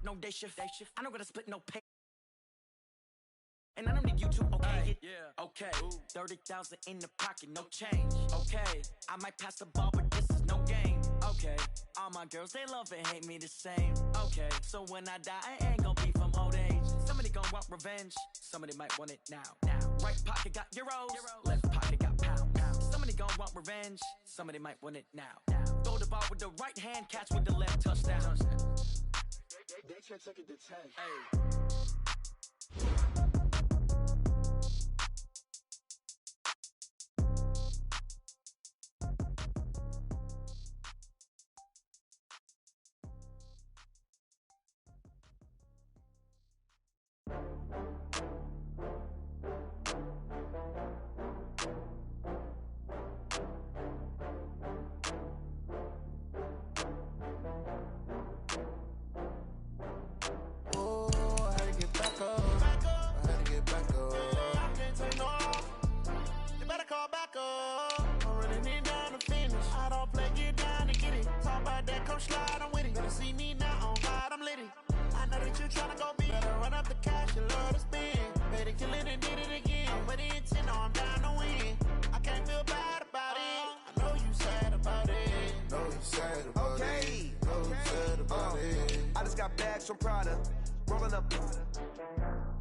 no day shift. I don't gotta split no pay. And I don't need you to okay it. Yeah. Okay. 30,000 in the pocket, no change. Okay. I might pass the ball, but this is no game. Okay. All my girls, they love and hate me the same. Okay. So when I die, I ain't gonna be from old age. Somebody gonna want revenge. Somebody might want it now. Right pocket got euros. Left pocket got pounds. Somebody gonna want revenge. Somebody might want it now. Throw the ball with the right hand, catch with the left, touchdown. They can't take it to 10. Hey. From Prada, rolling up.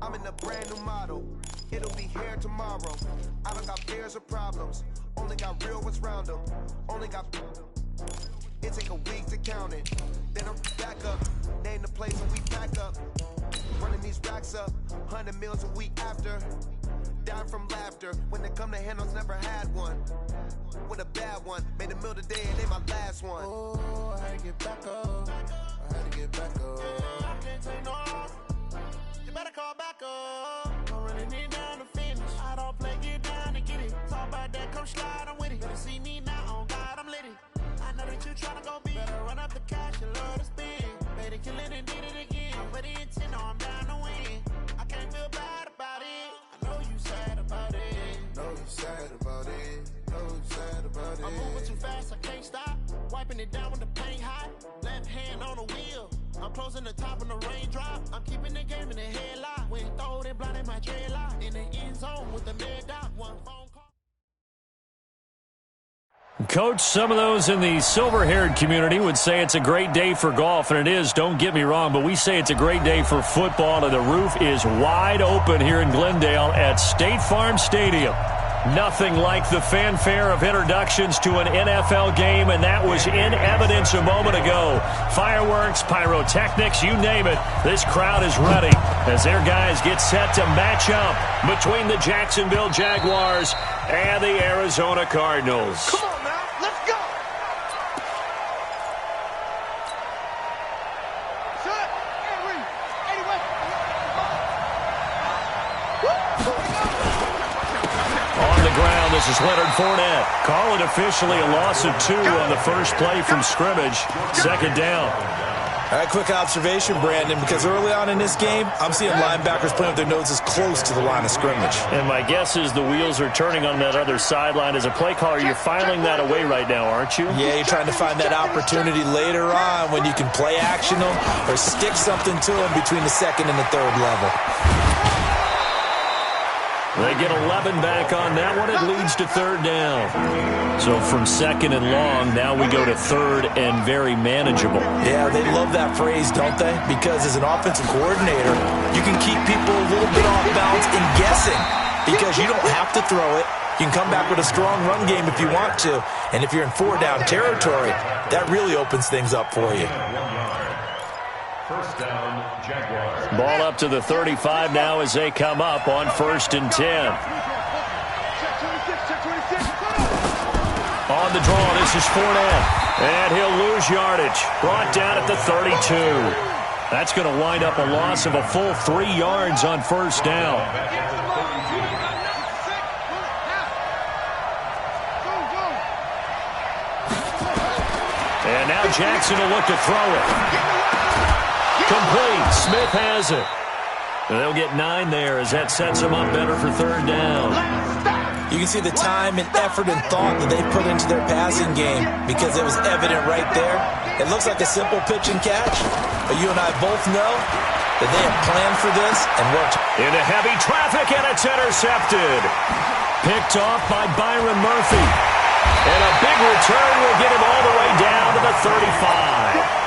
I'm in a brand new model. It'll be here tomorrow. I don't got fears or problems. Only got real ones round them. Only got. It take a week to count it. Then I'm back up. Name the place and we pack up. Running these racks up. 100 meals a week after. Dying from laughter. When it come to handles, never had one. With a bad one. Made a meal today and they my last one. Oh, I had to get back up. I had to get back up. I can't take no off. You better call back up. I'm running it down to finish. I don't play, get down and get it. Talk about that, come slide, I'm with it. Better see me now, on God, I'm litty. I know that you tryna go big. Better run up the cash, you love to spin. Better kill it and did it again. I'm with the intent, no, I'm down to win. I can't feel bad about it. I know you sad about it. Know you sad about it. Know you sad about it. I'm moving too fast, I can't stop. Wiping it down with the paint hot. Left hand on the wheel. I'm closing the top of the raindrop. I'm keeping the game in the headlock. When throwed and blinded my dreadlock. In the end zone with the mid dot. One phone call. Coach, some of those in the silver-haired community would say it's a great day for golf, and it is, don't get me wrong, but we say it's a great day for football, and the roof is wide open here in Glendale at State Farm Stadium. Nothing like the fanfare of introductions to an NFL game, and that was in evidence a moment ago. Fireworks, pyrotechnics, you name it. This crowd is ready as their guys get set to match up between the Jacksonville Jaguars and the Arizona Cardinals. Come on now, let's go! Shut up! On the ground, this is Leonard Fournette. Call it officially a loss of 2 on the first play from scrimmage. Second down. All right, quick observation, Brandon, because early on in this game, I'm seeing linebackers playing with their noses close to the line of scrimmage. And my guess is the wheels are turning on that other sideline. As a play caller, you're filing that away right now, aren't you? Yeah, you're trying to find that opportunity later on when you can play action them or stick something to them between the second and the third level. They get 11 back on that one. It leads to third down. So from second and long, now we go to third and very manageable. Yeah, they love that phrase, don't they? Because as an offensive coordinator, you can keep people a little bit off balance and guessing because you don't have to throw it. You can come back with a strong run game if you want to. And if you're in 4-down territory, that really opens things up for you. First down, Jaguars. Ball up to the 35 now as they come up on 1st and 10. On the draw, this is Fournette. And he'll lose yardage. Brought down at the 32. That's going to wind up a loss of a full 3 yards on first down. And now Jackson will look to throw it. Complete. Smith has it. They'll get 9 there as that sets them up better for third down. You can see the time and effort and thought that they put into their passing game because it was evident right there. It looks like a simple pitch and catch, but you and I both know that they have planned for this and worked. Into heavy traffic, and it's intercepted. Picked off by Byron Murphy. And a big return will get him all the way down to the 35.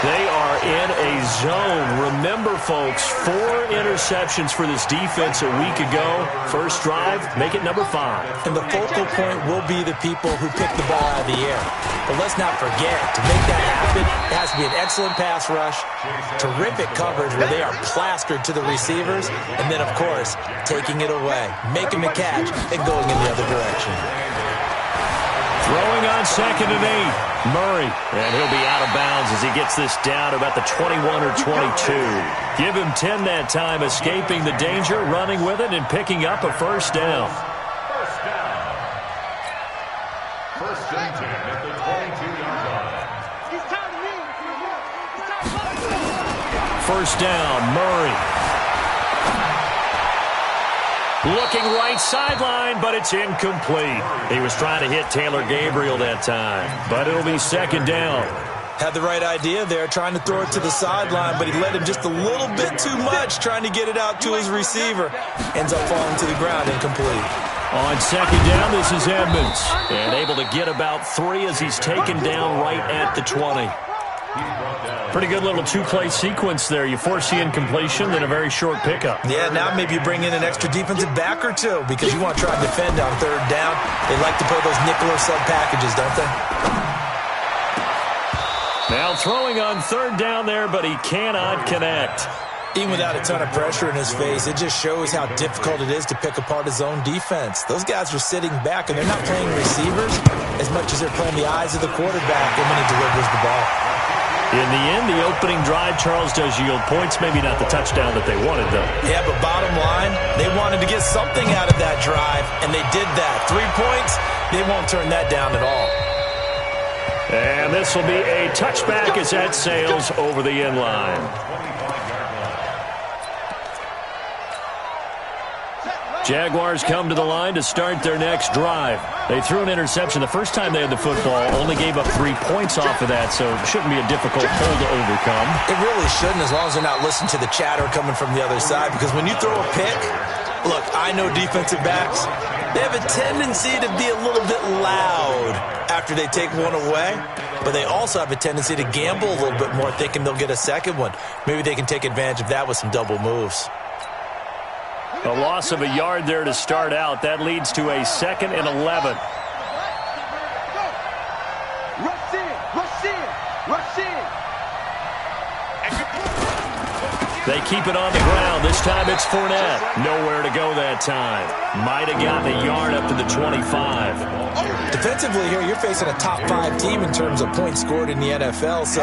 They are in a zone. Remember, folks, 4 interceptions for this defense a week ago. First drive, make it number 5. And the focal point will be the people who pick the ball out of the air. But let's not forget, to make that happen, it has to be an excellent pass rush, terrific coverage where they are plastered to the receivers, and then, of course, taking it away, making the catch, and going in the other direction. Throwing on 2nd and 8, Murray. And he'll be out of bounds as he gets this down to about the 21 or 22. Give him 10 that time, escaping the danger, running with it, and picking up a first down. First and 10 at the 22-yard line. First down, Murray. Looking right sideline, but it's incomplete. He was trying to hit Taylor Gabriel that time, but it'll be 2nd down. Had the right idea there, trying to throw it to the sideline, but he led him just a little bit too much, trying to get it out to his receiver. Ends up falling to the ground, incomplete. On 2nd down, this is Edmonds. And able to get about 3 as he's taken down right at the 20. Pretty good little 2-play sequence there. You force the incompletion, then a very short pickup. Yeah, now maybe you bring in an extra defensive back or two because you want to try and defend on 3rd down. They like to play those nickel or sub packages, don't they? Now throwing on 3rd down there, but he cannot connect. Even without a ton of pressure in his face, it just shows how difficult it is to pick apart his own defense. Those guys are sitting back, and they're not playing receivers as much as they're playing the eyes of the quarterback when he delivers the ball. In the end, the opening drive, Charles, does yield points. Maybe not the touchdown that they wanted, though. Yeah, but bottom line, they wanted to get something out of that drive, and they did that. 3 points, they won't turn that down at all. And this will be a touchback as that sails over the end line. Jaguars come to the line to start their next drive. They threw an interception the first time they had the football, only gave up 3 points off of that, so it shouldn't be a difficult hole to overcome. It really shouldn't, as long as they're not listening to the chatter coming from the other side, because when you throw a pick, look, I know defensive backs, they have a tendency to be a little bit loud after they take one away, but they also have a tendency to gamble a little bit more, thinking they'll get a second one. Maybe they can take advantage of that with some double moves. A loss of a yard there to start out. That leads to a 2nd and 11. Rush in, rush in, rush in. They keep it on the ground. This time it's Fournette. Nowhere to go that time. Might have gotten a yard up to the 25. Defensively here, you're facing a top 5 team in terms of points scored in the NFL. So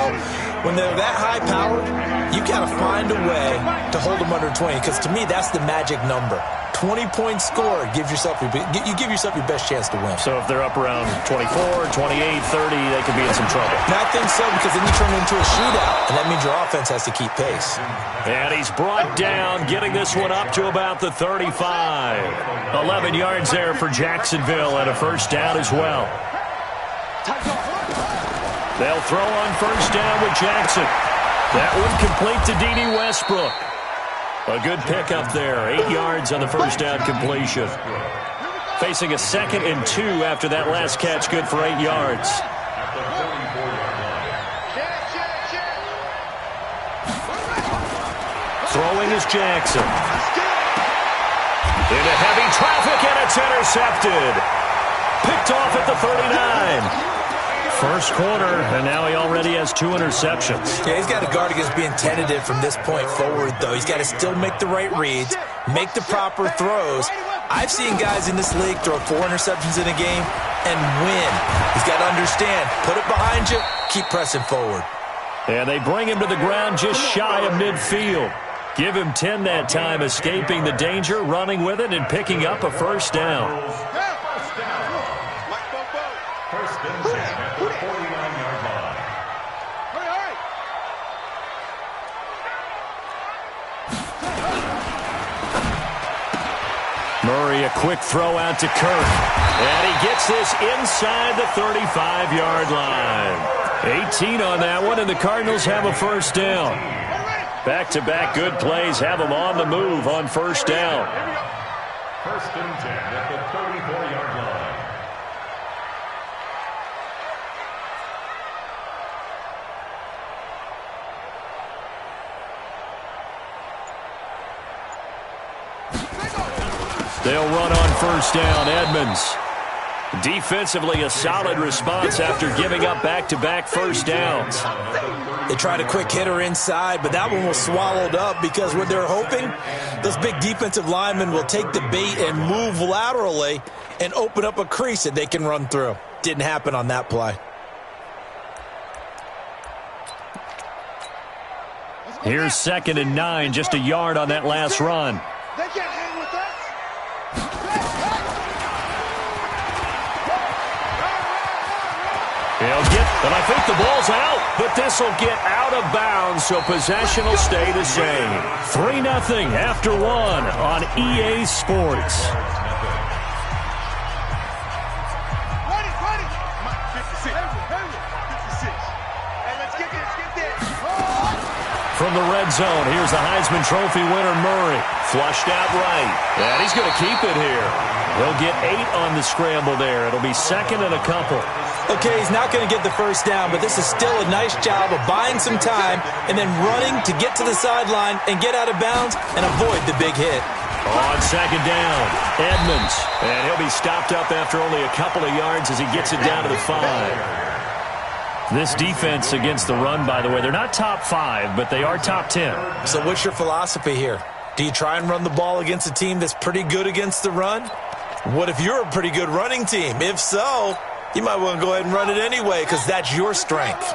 when they're that high powered, you got to find a way to hold them under 20. Because to me, that's the magic number. 20 points scored gives yourself you give yourself your best chance to win. So if they're up around 24, 28, 30, they could be in some trouble. And I think so, because then you turn it into a shootout, and that means your offense has to keep pace. And he's brought down, getting this one up to about the 35. 11 yards there for Jacksonville, and a first down as well. They'll throw on first down with Jackson. That one complete to D.D. Westbrook. A good pickup there. 8 yards on the first down completion. Facing a 2nd and 2 after that last catch, good for 8 yards. Throwing is Jackson. Into heavy traffic, and it's intercepted. Picked off at the 39. First quarter, and now he already has 2 interceptions. Yeah, he's got to guard against being tentative from this point forward, though. He's got to still make the right reads, make the proper throws. I've seen guys in this league throw 4 interceptions in a game and win. He's got to understand, put it behind you, keep pressing forward. And they bring him to the ground just shy of midfield. Give him 10 that time, escaping the danger, running with it, and picking up a first down. First and 10 at the 49-yard line. Murray, a quick throw out to Kirk. And he gets this inside the 35-yard line. 18 on that one, and the Cardinals have a first down. Back-to-back good plays have them on the move on first down. First and 10 at the 34-yard line. They'll run on first down. Edmonds. Defensively, a solid response after giving up back-to-back first downs. They tried a quick hitter inside, but that one was swallowed up because what they're hoping, those big defensive linemen will take the bait and move laterally and open up a crease that they can run through. Didn't happen on that play. Here's 2nd and 9, just a yard on that last run. They can't hang with us. He'll get, and I think the ball's out, but this will get out of bounds, so possession will stay the same. 3-0 after 1 on EA Sports. From the red zone, here's the Heisman Trophy winner, Murray. Flushed out right. And he's going to keep it here. He'll get 8 on the scramble there. It'll be 2nd and a couple. Okay, he's not going to get the first down, but this is still a nice job of buying some time and then running to get to the sideline and get out of bounds and avoid the big hit. On 2nd down, Edmonds. And he'll be stopped up after only a couple of yards as he gets it down to the 5. This defense against the run, by the way, they're not top 5, but they are top 10. So what's your philosophy here? Do you try and run the ball against a team that's pretty good against the run? What if you're a pretty good running team? If so, you might want to go ahead and run it anyway because that's your strength.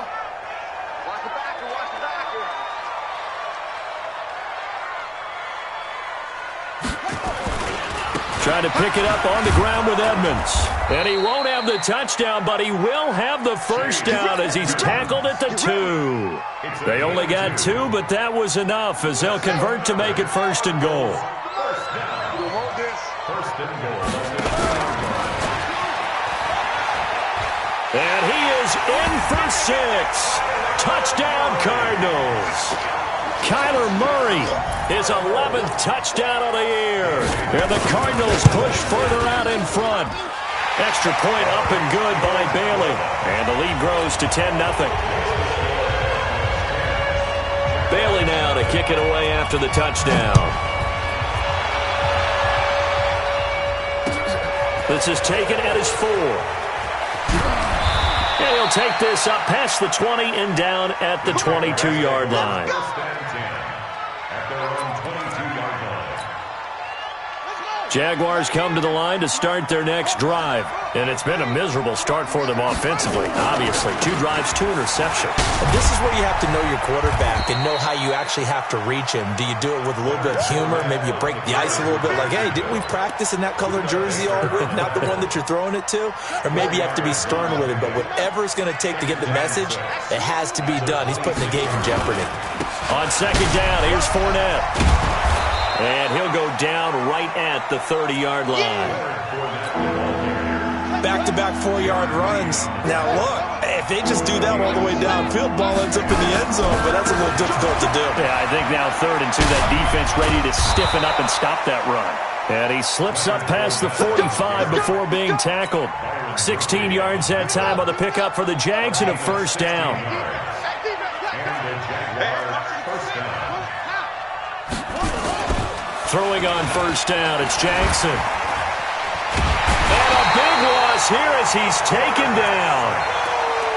Trying to pick it up on the ground with Edmonds. And he won't have the touchdown, but he will have the first down as he's tackled at the 2. They only got 2, but that was enough as they'll convert to make it 1st and goal. First and goal. And he is in for 6. Touchdown, Cardinals. Kyler Murray, his 11th touchdown of the year. And the Cardinals push further out in front. Extra point up and good by Bailey. And the lead grows to 10-0. Bailey now to kick it away after the touchdown. This is taken at his 4. And he'll take this up past the 20 and down at the 22-yard line. Jaguars come to the line to start their next drive. And it's been a miserable start for them offensively. Obviously, 2 drives, 2 interceptions. This is where you have to know your quarterback and know how you actually have to reach him. Do you do it with a little bit of humor? Maybe you break the ice a little bit like, hey, didn't we practice in that colored jersey all week? Not the one that you're throwing it to? Or maybe you have to be stern with it. But whatever it's going to take to get the message, it has to be done. He's putting the game in jeopardy. On 2nd down, here's Fournette. And he'll go down right at the 30-yard line. Back-to-back 4-yard runs. Now, look, if they just do that all the way downfield, ball ends up in the end zone, but that's a little difficult to do. Yeah, I think now 3rd and 2, that defense ready to stiffen up and stop that run. And he slips up past the 45 before being tackled. 16 yards that time on the pickup for the Jags and a first down. Throwing on first down, it's Jackson. And a big loss here as he's taken down.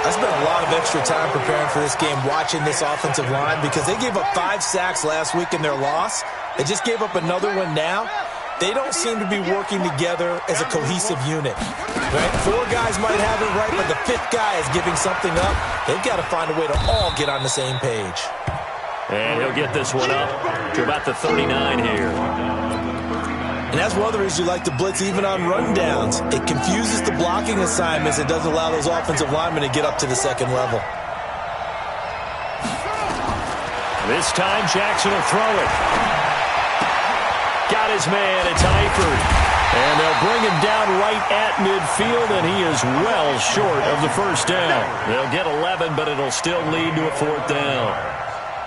I spent a lot of extra time preparing for this game, watching this offensive line, because they gave up 5 sacks last week in their loss. They just gave up another one now. They don't seem to be working together as a cohesive unit. Right? 4 guys might have it right, but the 5th guy is giving something up. They've got to find a way to all get on the same page. And he'll get this one up to about the 39 here. And that's one of the reasons you like to blitz even on rundowns. It confuses the blocking assignments. It doesn't allow those offensive linemen to get up to the 2nd level. This time Jackson will throw it. Got his man. It's Eifert. And they'll bring him down right at midfield, and he is well short of the first down. They'll get 11, but it'll still lead to a fourth down.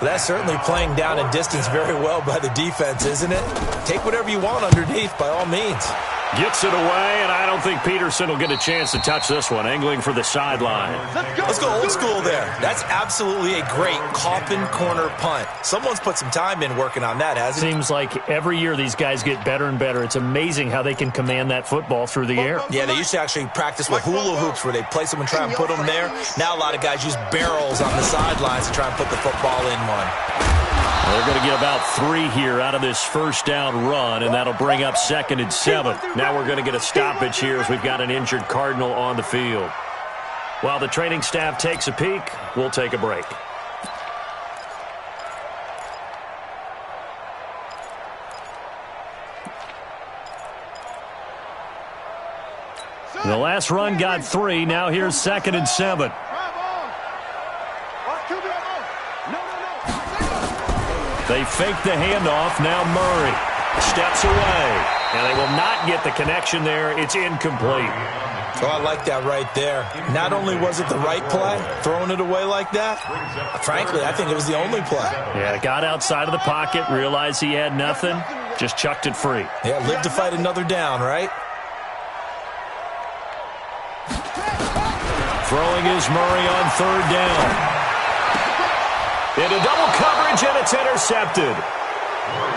Well, that's certainly playing down and distance very well by the defense, isn't it? Take whatever you want underneath, by all means. Gets it away, and I don't think Peterson will get a chance to touch this one. Angling for the sideline. Let's go old school there. That's absolutely a great coffin corner punt. Someone's put some time in working on that, hasn't it? Seems like every year these guys get better and better. It's amazing how they can command that football through the air. Yeah, they used to actually practice with hula hoops where they place them and try and put them there. Now a lot of guys use barrels on the sidelines to try and put the football in one. They're going to get about 3 here out of this first down run, and that'll bring up 2nd and 7. Now we're going to get a stoppage here as we've got an injured Cardinal on the field. While the training staff takes a peek, we'll take a break. The last run got 3. Now here's 2nd and 7. They fake the handoff. Now Murray steps away. And they will not get the connection there. It's incomplete. Oh, I like that right there. Not only was it the right play, throwing it away like that, frankly, I think it was the only play. Yeah, got outside of the pocket, realized he had nothing, just chucked it free. Yeah, live to fight another down, right? Throwing is Murray on 3rd down. Into double coverage, and it's intercepted.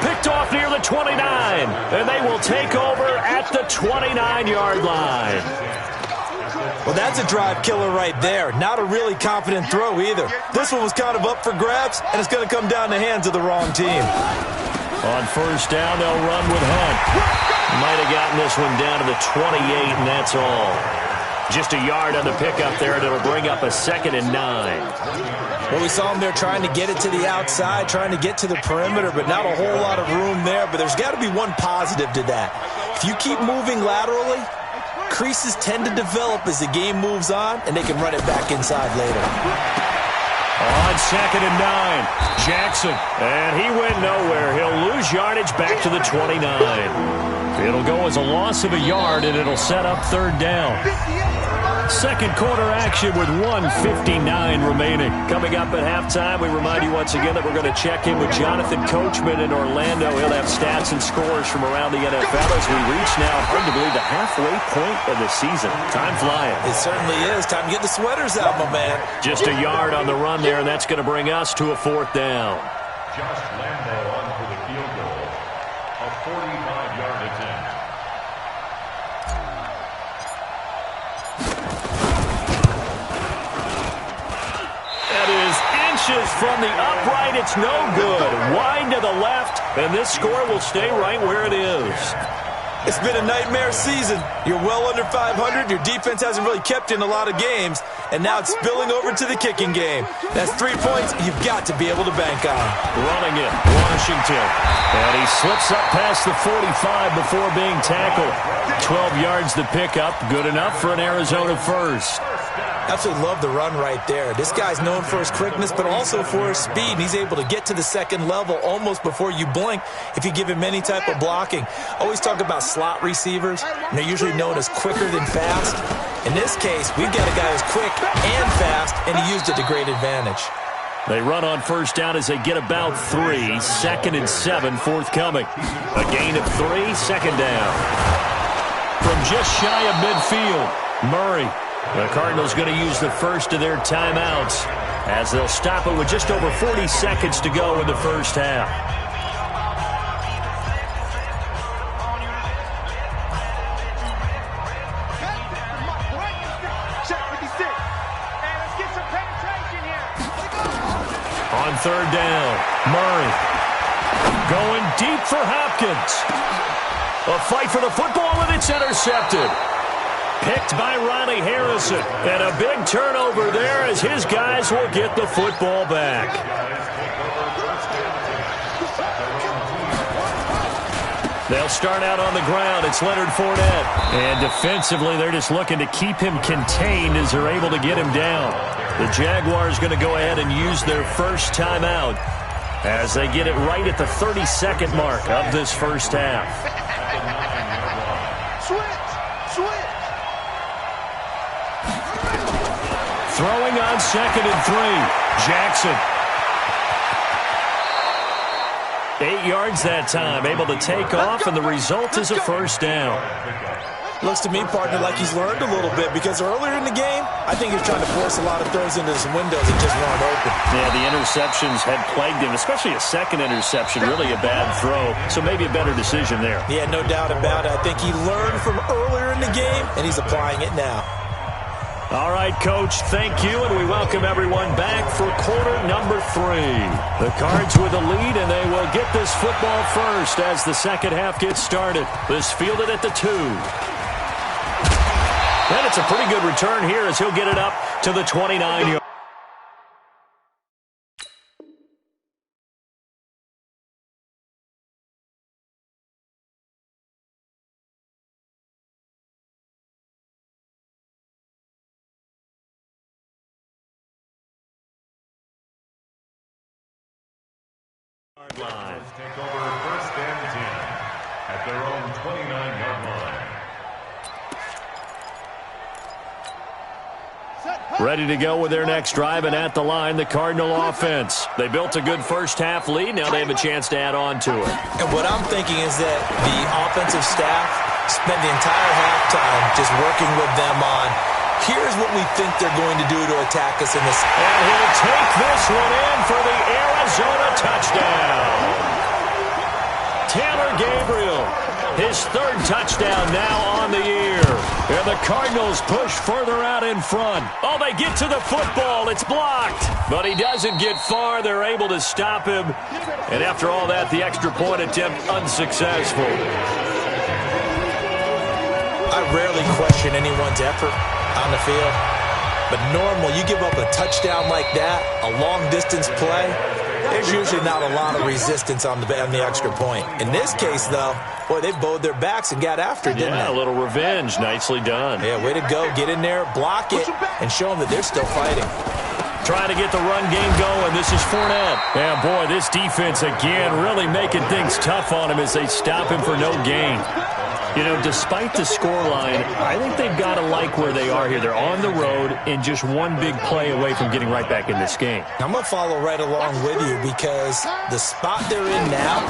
Picked off near the 29, and they will take over at the 29-yard line. Well, that's a drive killer right there. Not a really confident throw either. This one was kind of up for grabs, and it's going to come down the hands of the wrong team. On 1st down, they'll run with Hunt. Might have gotten this one down to the 28, and that's all. Just a yard on the pickup there, and it'll bring up a 2nd and 9. Well, we saw him there trying to get it to the outside, trying to get to the perimeter, but not a whole lot of room there. But there's got to be one positive to that. If you keep moving laterally, creases tend to develop as the game moves on, and they can run it back inside later. On 2nd and 9, Jackson, and he went nowhere. He'll lose yardage back to the 29. It'll go as a loss of a yard, and it'll set up 3rd down. Second quarter action with 1:59 remaining. Coming up at halftime, we remind you once again that we're going to check in with Jonathan Coachman in Orlando. He'll have stats and scores from around the NFL as we reach now, hard to believe, the halfway point of the season. Time flying. It certainly is. Time to get the sweaters out, my man. Just a yard on the run there, and that's going to bring us to a 4th down. Josh Lambo on for the field goal. A 45-yard attempt. From the upright, it's no good. Wide to the left, and this score will stay right where it is. It's been a nightmare season. You're well under 500. Your defense hasn't really kept you in a lot of games, and now it's spilling over to the kicking game. That's 3 points you've got to be able to bank on. Running it, Washington. And he slips up past the 45 before being tackled. 12 yards to pick up. Good enough for an Arizona first. Absolutely love the run right there. This guy's known for his quickness, but also for his speed. He's able to get to the 2nd level almost before you blink if you give him any type of blocking. Always talk about slot receivers, and they're usually known as quicker than fast. In this case, we've got a guy who's quick and fast, and he used it to great advantage. They run on 1st down as they get about 3. 2nd and 7 forthcoming. A gain of 3, 2nd down. From just shy of midfield, Murray. The Cardinals going to use the first of their timeouts as they'll stop it with just over 40 seconds to go in the first half. On 3rd down, Murray going deep for Hopkins. A fight for the football, and it's intercepted. Picked by Ronnie Harrison. And a big turnover there as his guys will get the football back. They'll start out on the ground. It's Leonard Fournette. And defensively, they're just looking to keep him contained as they're able to get him down. The Jaguars going to go ahead and use their first timeout. as they get it right at the 32nd mark of this first half. Switch. Throwing on 2nd and 3. Jackson. 8 yards that time, able to take off, and the result is a first down. Looks to me, partner, like he's learned a little bit, because earlier in the game, I think he was trying to force a lot of throws into some windows that just weren't open. Yeah, the interceptions had plagued him, especially a second interception, really a bad throw, so maybe a better decision there. Yeah, no doubt about it. I think he learned from earlier in the game, and he's applying it now. All right, Coach, thank you, and we welcome everyone back for quarter number 3. The Cards with the lead, and they will get this football first as the second half gets started. This fielded at the 2. And it's a pretty good return here as he'll get it up to the 29-yard. Line. Take over 1st and 10 at their own 29-yard line. Ready to go with their next drive, and at the line, the Cardinal offense. They built a good first half lead. Now they have a chance to add on to it. And what I'm thinking is that the offensive staff spent the entire halftime just working with them on, here's what we think they're going to do to attack us in this. And he'll take this one in for the Arizona touchdown. Taylor Gabriel, his 3rd touchdown now on the year. And the Cardinals push further out in front. Oh, they get to the football. It's blocked. But he doesn't get far. They're able to stop him. And after all that, the extra point attempt unsuccessful. I rarely question anyone's effort on the field. But normal, you give up a touchdown like that, a long-distance play, there's usually not a lot of resistance on the extra point. In this case, though, boy, they bowed their backs and got after it, didn't they? Yeah, a little revenge. Nicely done. Yeah, way to go. Get in there, block it, and show them that they're still fighting. Trying to get the run game going. This is Fournette. Yeah, boy, this defense, again, really making things tough on him as they stop him for no gain. You know, despite the scoreline, I think they've got to like where they are here. They're on the road and just one big play away from getting right back in this game. I'm going to follow right along with you because the spot they're in now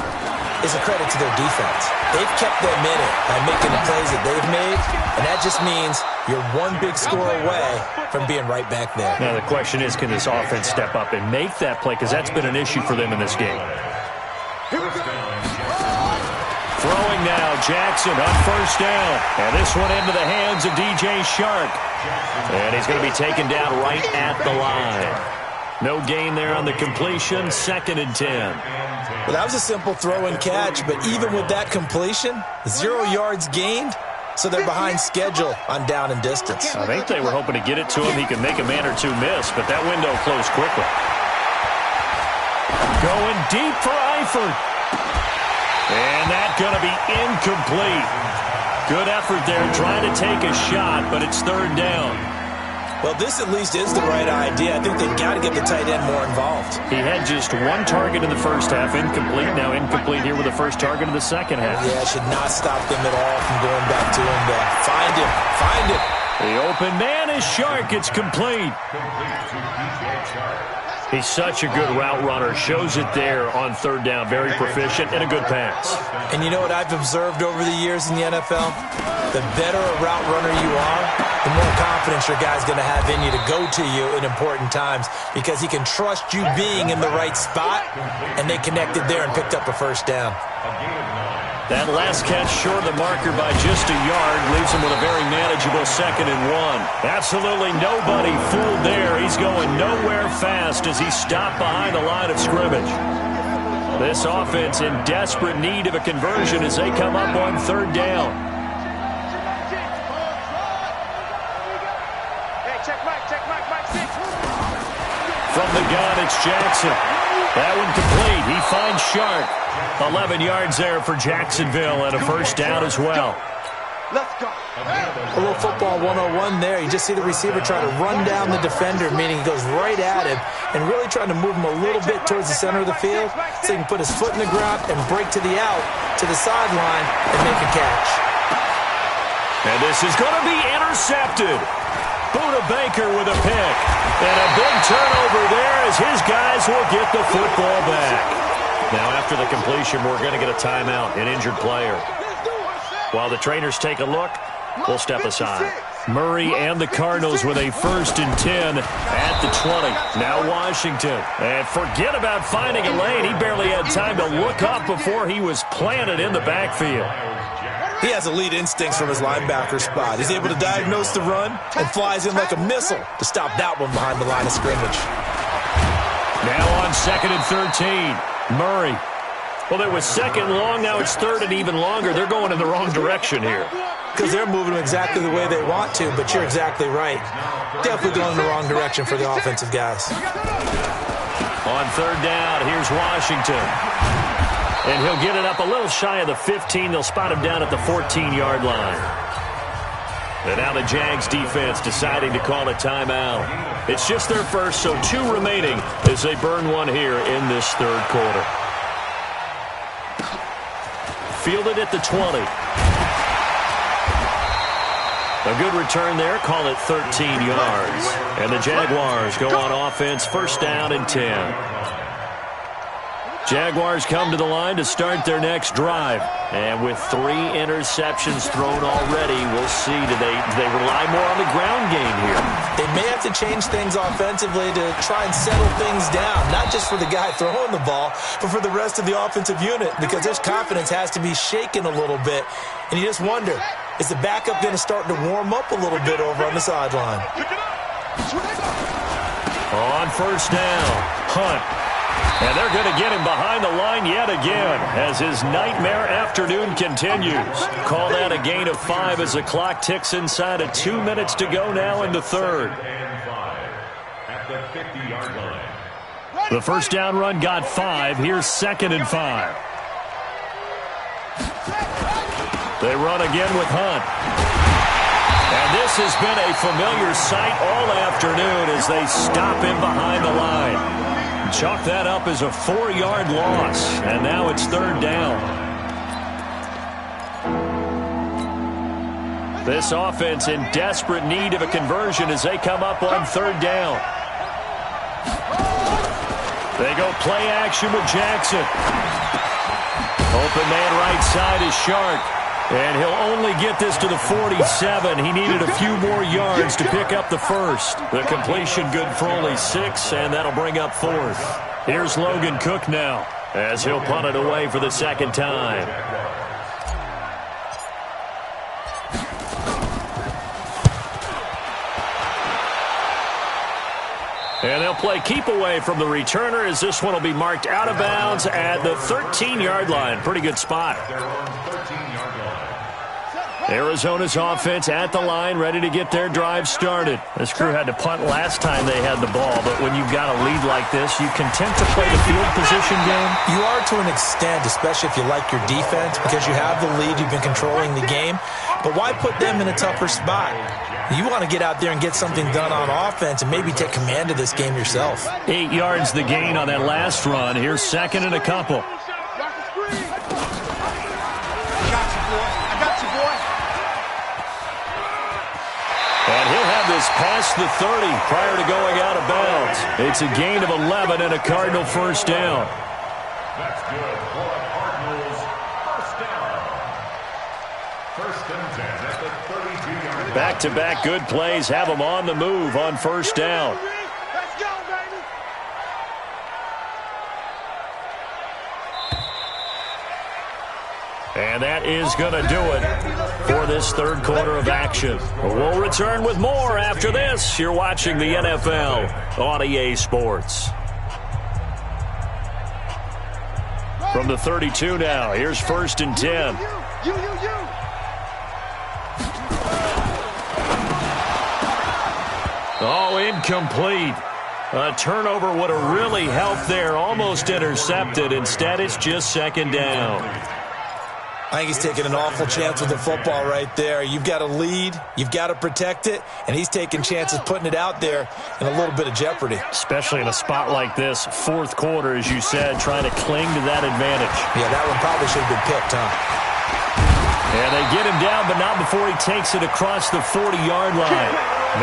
is a credit to their defense. They've kept them in it by making the plays that they've made, and that just means you're one big score away from being right back there. Now, the question is, can this offense step up and make that play? Because that's been an issue for them in this game. Throwing now, Jackson on 1st down. And this one into the hands of DJ Shark. And he's going to be taken down right at the line. No gain there on the completion, 2nd and 10. Well, that was a simple throw and catch, but even with that completion, 0 yards gained, so they're behind schedule on down and distance. I think they were hoping to get it to him. He could make a man or two miss, but that window closed quickly. Going deep for Eifert. And that's going to be incomplete. Good effort there trying to take a shot, but it's 3rd down. Well, this at least is the right idea. I think they've got to get the tight end more involved. He had just 1 target in the first half, incomplete. Now incomplete here with the first target of the second half. Yeah, it should not stop them at all from going back to him. Find him. Find him. The open man is Shark. It's complete. He's such a good route runner. Shows it there on 3rd down. Very proficient and a good pass. And you know what I've observed over the years in the NFL? The better a route runner you are, the more confidence your guy's going to have in you to go to you in important times because he can trust you being in the right spot, and they connected there and picked up a 1st down. That last catch short of the marker by just a yard leaves him with a very manageable 2nd and 1. Absolutely nobody fooled there. He's going nowhere fast as he's stopped behind the line of scrimmage. This offense in desperate need of a conversion as they come up on 3rd down. From the gun, it's Jackson. That one complete. He finds Shark. 11 yards there for Jacksonville and a 1st down as well. Let's go. A little football 101 there. You just see the receiver try to run down the defender, meaning he goes right at him and really trying to move him a little bit towards the center of the field so he can put his foot in the ground and break to the out, to the sideline, and make a catch. And this is going to be intercepted. Buda Baker with a pick. And a big turnover there as his guys will get the football back. Now, after the completion, we're going to get a timeout, an injured player. While the trainers take a look, we'll step aside. Murray and the Cardinals with a 1st and 10 at the 20. Now Washington. And forget about finding a lane. He barely had time to look up before he was planted in the backfield. He has elite instincts from his linebacker spot. He's able to diagnose the run and flies in like a missile to stop that one behind the line of scrimmage. Now on 2nd and 13, Murray. Well, it was 2nd long, now it's 3rd and even longer. They're going in the wrong direction here. Because they're moving exactly the way they want to, but you're exactly right. Definitely going in the wrong direction for the offensive guys. On 3rd down, here's Washington. And he'll get it up a little shy of the 15. They'll spot him down at the 14-yard line. And now the Jags defense deciding to call a timeout. It's just their first, so 2 remaining as they burn one here in this 3rd quarter. Fielded at the 20. A good return there. Call it 13 yards. And the Jaguars go on offense, 1st down and 10. Jaguars come to the line to start their next drive. And with 3 interceptions thrown already, we'll see. Do they rely more on the ground game here? They may have to change things offensively to try and settle things down, not just for the guy throwing the ball, but for the rest of the offensive unit, because their confidence has to be shaken a little bit. And you just wonder, is the backup going to start to warm up a little bit over on the sideline? On 1st down, Hunt. And they're going to get him behind the line yet again as his nightmare afternoon continues. Call that a gain of 5 as the clock ticks inside of 2 minutes to go now in the 3rd. At the 50-yard line. The 1st down run got 5. Here's 2nd and 5. They run again with Hunt. And this has been a familiar sight all afternoon as they stop him behind the line. Chalk that up as a 4-yard loss, and now it's 3rd down. This offense in desperate need of a conversion as they come up on 3rd down. They go play action with Jackson. Open man right side is Shark. And he'll only get this to the 47. He needed a few more yards to pick up the 1st. The completion good for only 6, and that'll bring up 4th. Here's Logan Cook now as he'll punt it away for the 2nd time. And they'll play keep away from the returner as this one will be marked out of bounds at the 13-yard line. Pretty good spot. Arizona's offense at the line, ready to get their drive started. This crew had to punt last time they had the ball, but when you've got a lead like this, you content to play the field position game? You are to an extent, especially if you like your defense, because you have the lead, you've been controlling the game. But why put them in a tougher spot? You want to get out there and get something done on offense and maybe take command of this game yourself. 8 yards the gain on that last run. Here's 2nd and a couple. And he'll have this past the 30 prior to going out of bounds. It's a gain of 11 and a Cardinal 1st down. That's good for a Cardinals 1st down. 1st and 10 at the 32-yard line. Back-to-back good plays have them on the move on 1st down. Let's go, baby. And that is going to do it for this 3rd quarter of action. We'll return with more after this. You're watching the NFL on EA Sports. From the 32 now, here's 1st and 10. Oh, incomplete. A turnover would have really helped there. Almost intercepted. Instead, it's just 2nd down. I think he's taking an awful chance with the football right there. You've got to lead, you've got to protect it, and he's taking chances putting it out there in a little bit of jeopardy. Especially in a spot like this, fourth quarter, as you said, trying to cling to that advantage. Yeah, that one probably should have been picked, huh? And they get him down, but not before he takes it across the 40-yard line.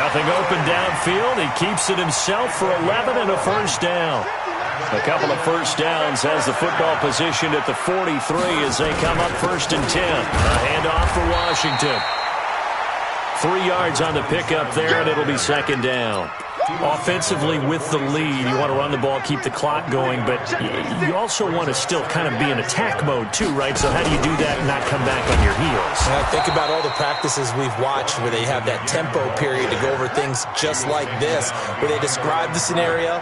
Nothing open downfield. He keeps it himself for 11 and a first down. A couple of first downs has the football positioned at the 43 as they come up 1st and 10. A handoff for Washington. 3 yards on the pickup there, and it'll be 2nd down. Offensively with the lead, you want to run the ball, keep the clock going, but you also want to still kind of be in attack mode too, right? So how do you do that and not come back on your heels? Think about all the practices we've watched where they have that tempo period to go over things just like this, where they describe the scenario,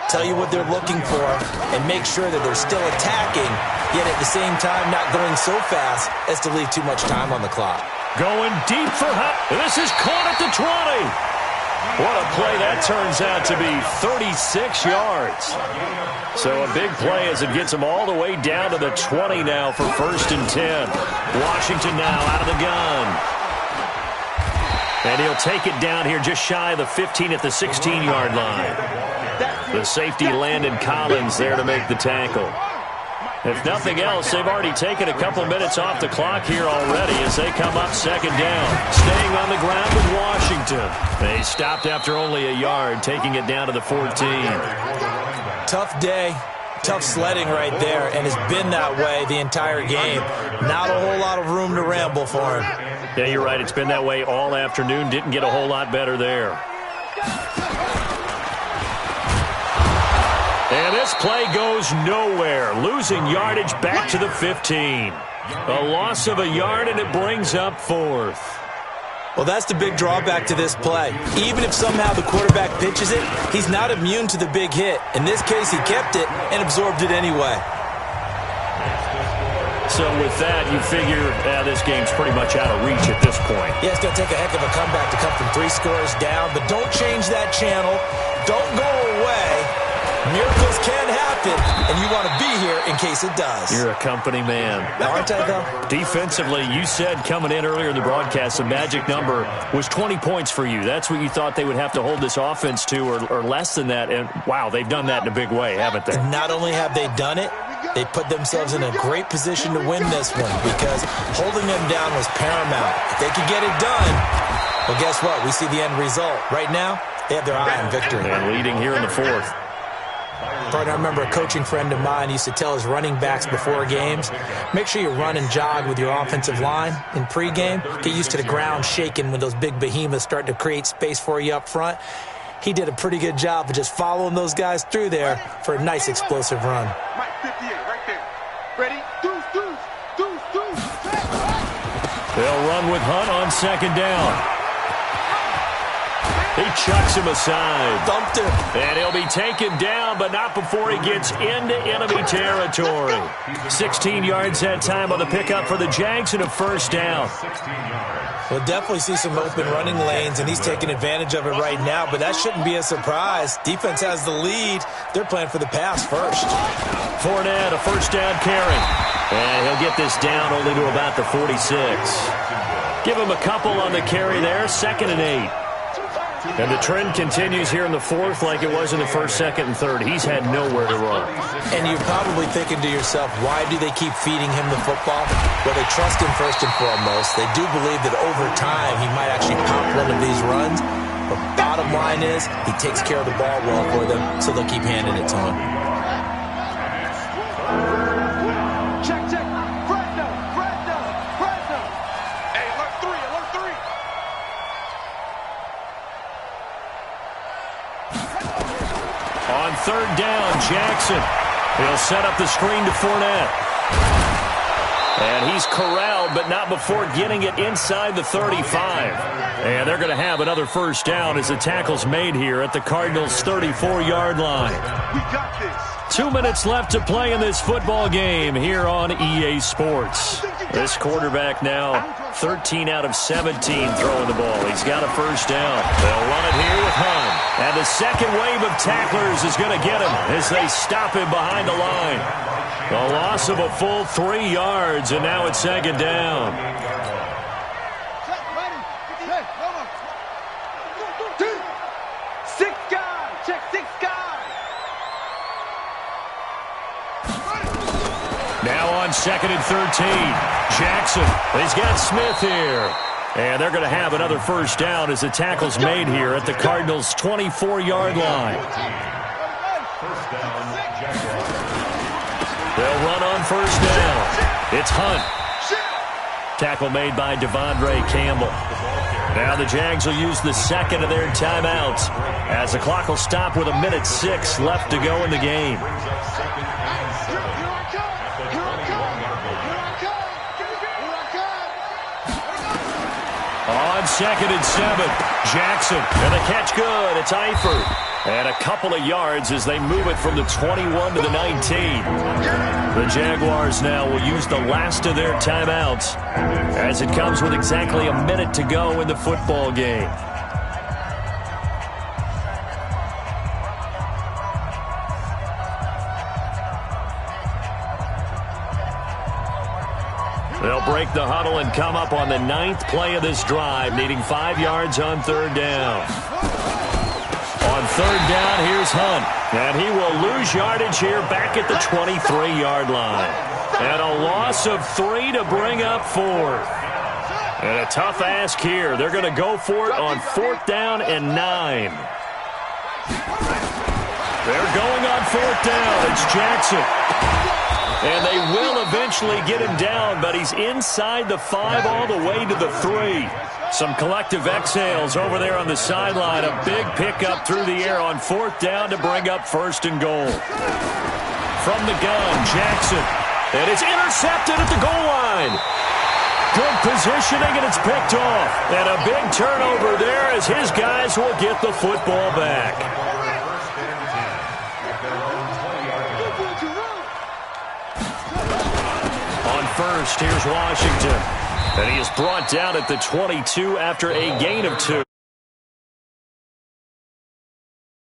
tell you what they're looking for, and make sure that they're still attacking, yet at the same time not going so fast as to leave too much time on the clock. Going deep for Hunt. This is caught at the 20. What a play that turns out to be, 36 yards. So a big play as it gets them all the way down to the 20 now for 1st and 10. Washington now out of the gun. And he'll take it down here just shy of the 15 at the 16-yard line. The safety Landon Collins there to make the tackle. If nothing else, they've already taken a couple minutes off the clock here already as they come up 2nd down. Staying on the ground with Washington. They stopped after only a yard, taking it down to the 14. Tough day, tough sledding right there, and it's been that way the entire game. Not a whole lot of room to ramble for him. Yeah, you're right. It's been that way all afternoon. Didn't get a whole lot better there. And this play goes nowhere. Losing yardage back to the 15. A loss of a yard, and it brings up 4th. Well, that's the big drawback to this play. Even if somehow the quarterback pitches it, he's not immune to the big hit. In this case, he kept it and absorbed it anyway. So with that, you figure this game's pretty much out of reach at this point. Yeah, it's going to take a heck of a comeback to come from 3 scores down, but don't change that channel. Don't go away. Miracles can happen, and you want to be here in case it does. You're a company man. Aren't I, though? Defensively, you said coming in earlier in the broadcast, the magic number was 20 points for you. That's what you thought they would have to hold this offense to, or less than that. And, wow, they've done that in a big way, haven't they? And not only have they done it, they put themselves in a great position to win this one because holding them down was paramount. If they could get it done, well, guess what? We see the end result. Right now, they have their eye on victory. And leading here in the 4th. Partner, I remember a coaching friend of mine used to tell his running backs before games, make sure you run and jog with your offensive line in pregame. Get used to the ground shaking when those big behemoths start to create space for you up front. He did a pretty good job of just following those guys through there for a nice explosive run. Mike 58 right there. Ready? Deuce, deuce, deuce, deuce. They'll run with Hunt on 2nd down. He chucks him aside. Dumped him. And he'll be taken down, but not before he gets into enemy territory. 16 yards that time on the pickup for the Jags and a first down. We'll definitely see some open running lanes, and he's taking advantage of it right now, but that shouldn't be a surprise. Defense has the lead. They're playing for the pass first. Fournette, a first down carry. And he'll get this down only to about the 46. Give him a couple on the carry there, 2nd and 8. And the trend continues here in the 4th like it was in the 1st, 2nd, and 3rd. He's had nowhere to run. And you're probably thinking to yourself, why do they keep feeding him the football? Well, they trust him first and foremost. They do believe that over time he might actually pop one of these runs. But bottom line is he takes care of the ball well for them, so they'll keep handing it to him. Check, check. Fresno. Hey, alert 3. On 3rd down, Jackson. He'll set up the screen to Fournette. And he's corralled, but not before getting it inside the 35. And they're going to have another first down as the tackle's made here at the Cardinals' 34-yard line. We got this. 2 minutes left to play in this football game here on EA Sports. This quarterback now 13 out of 17 throwing the ball. He's got a first down. They'll run it here with Hunt. And the second wave of tacklers is going to get him as they stop him behind the line. A loss of a full 3 yards, and now it's second down. Six guys. Check 6 guys. Now on 2nd and 13. Jackson. He's got Smith here. And they're going to have another first down as the tackle's made here at the Cardinals' 24-yard line. First down, Jaguars. They'll run on first down. It's Hunt. Tackle made by Devondre Campbell. Now the Jags will use the second of their timeouts as the clock will stop with 1:06 left to go in the game. On 2nd and 7, Jackson, and the catch good. It's Eifert. And a couple of yards as they move it from the 21 to the 19. The Jaguars now will use the last of their timeouts as it comes with exactly 1 minute to go in the football game. They'll break the huddle and come up on the 9th play of this drive, needing 5 yards on 3rd down. On 3rd down, here's Hunt. And he will lose yardage here back at the 23-yard line. And a loss of 3 to bring up 4th. And a tough ask here. They're going to go for it on 4th down and 9. They're going on 4th down. It's Jackson. And they will eventually get him down, but he's inside the 5 all the way to the 3. Some collective exhales over there on the sideline. A big pickup through the air on 4th down to bring up 1st and goal. From the gun, Jackson. And it's intercepted at the goal line. Good positioning, and it's picked off. And a big turnover there as his guys will get the football back. First, here's Washington. And he is brought down at the 22 after a gain of 2.